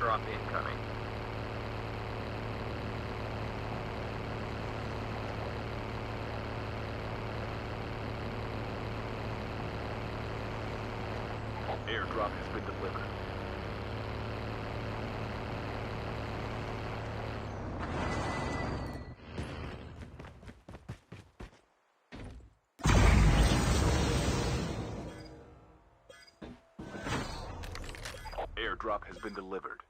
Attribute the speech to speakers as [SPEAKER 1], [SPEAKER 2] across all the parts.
[SPEAKER 1] Airdrop incoming.
[SPEAKER 2] Airdrop has been delivered. Airdrop has been delivered.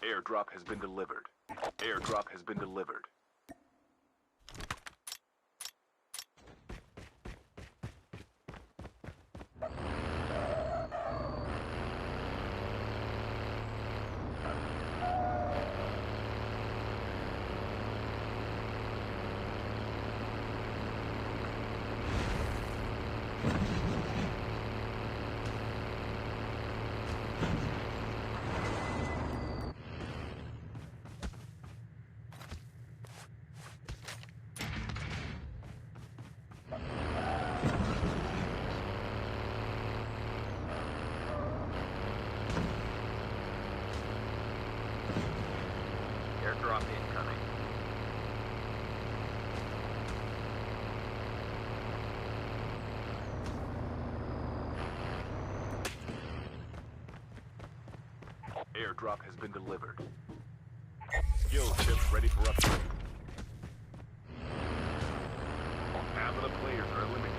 [SPEAKER 2] Airdrop has been delivered. Airdrop has been delivered.
[SPEAKER 1] Airdrop incoming.
[SPEAKER 2] Airdrop has been delivered. Skill chips ready for upgrade. Half of the players are eliminated.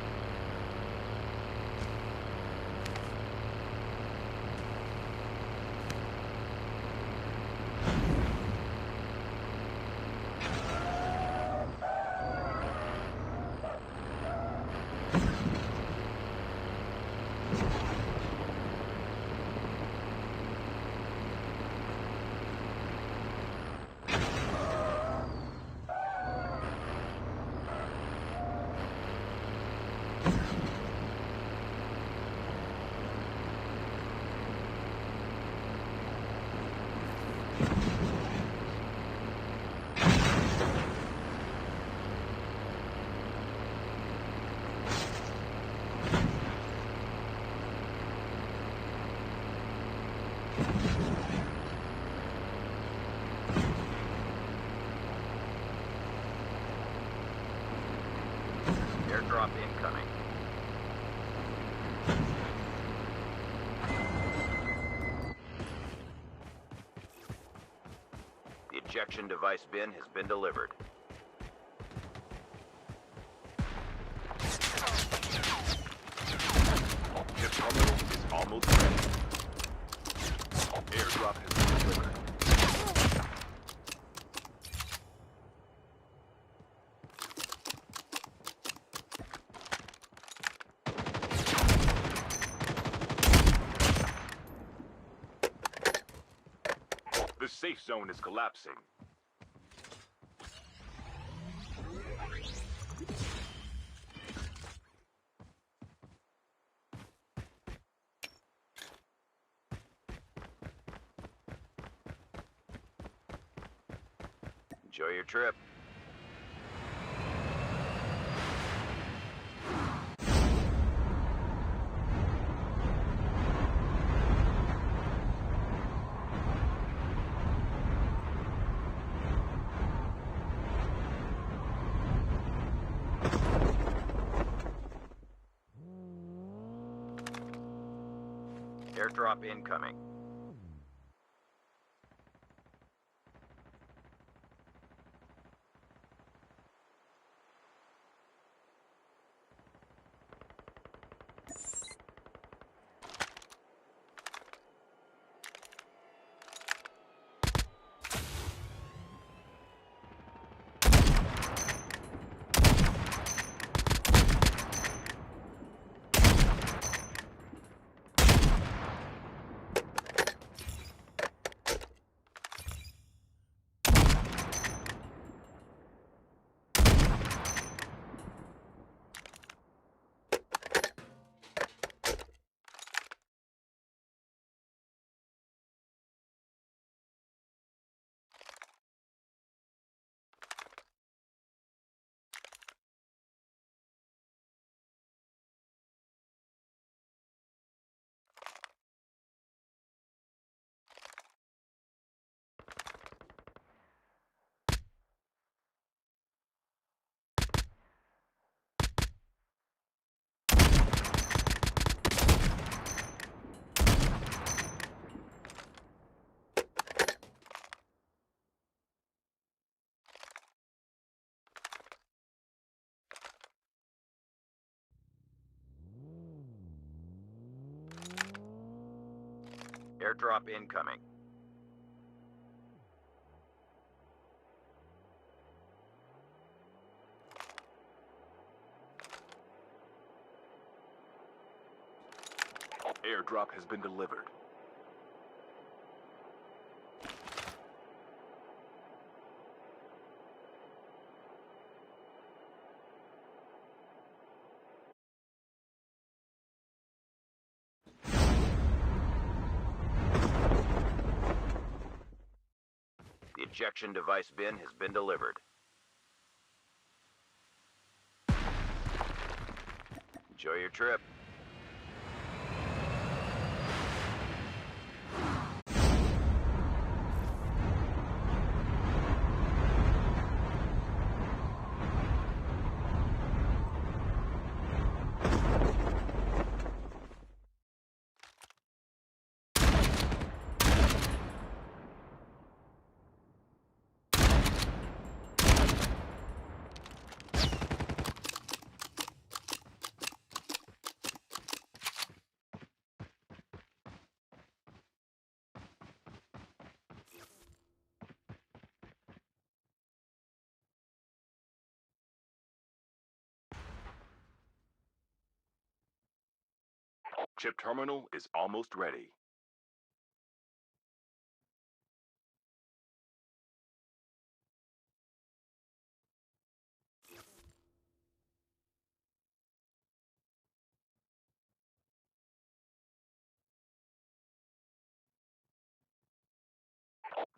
[SPEAKER 1] Airdrop incoming. The ejection device bin has been delivered.
[SPEAKER 2] Chip terminal is almost ready. Airdrop has been delivered. The safe zone is collapsing.
[SPEAKER 1] Enjoy your trip. Airdrop incoming. Airdrop incoming.
[SPEAKER 2] Airdrop has been delivered.
[SPEAKER 1] The ejection device bin has been delivered. Enjoy your trip.
[SPEAKER 2] Chip terminal is almost ready.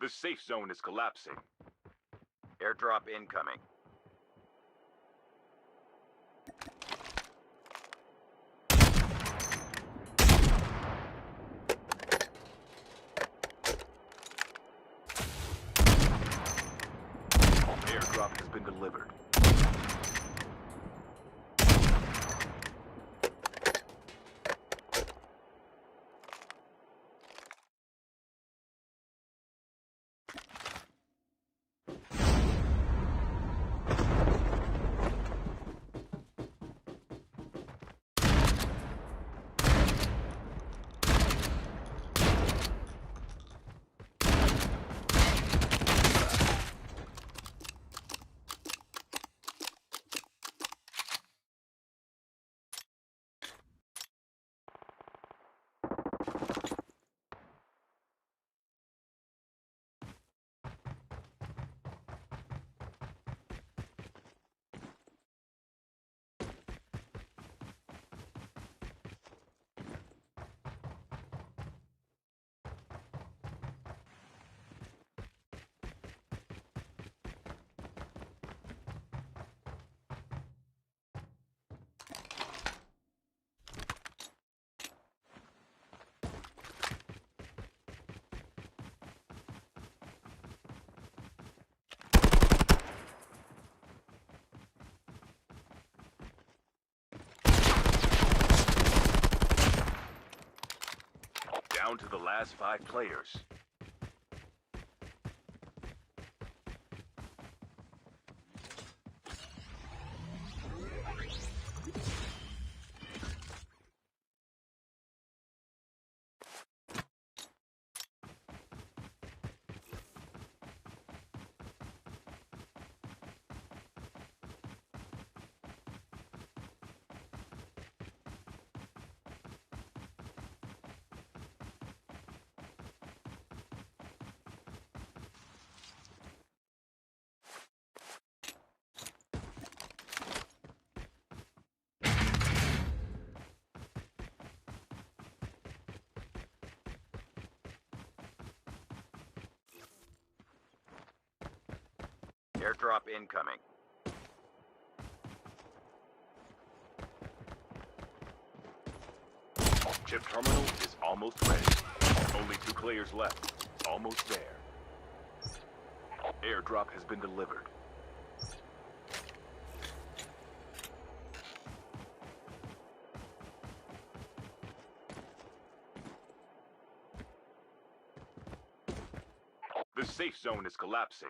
[SPEAKER 2] The safe zone is collapsing.
[SPEAKER 1] Airdrop incoming.
[SPEAKER 2] Airdrop has been delivered. Down to the last 5 players.
[SPEAKER 1] Airdrop incoming.
[SPEAKER 2] Chip terminal is almost ready. Only 2 players left. Almost there. Airdrop has been delivered. The safe zone is collapsing.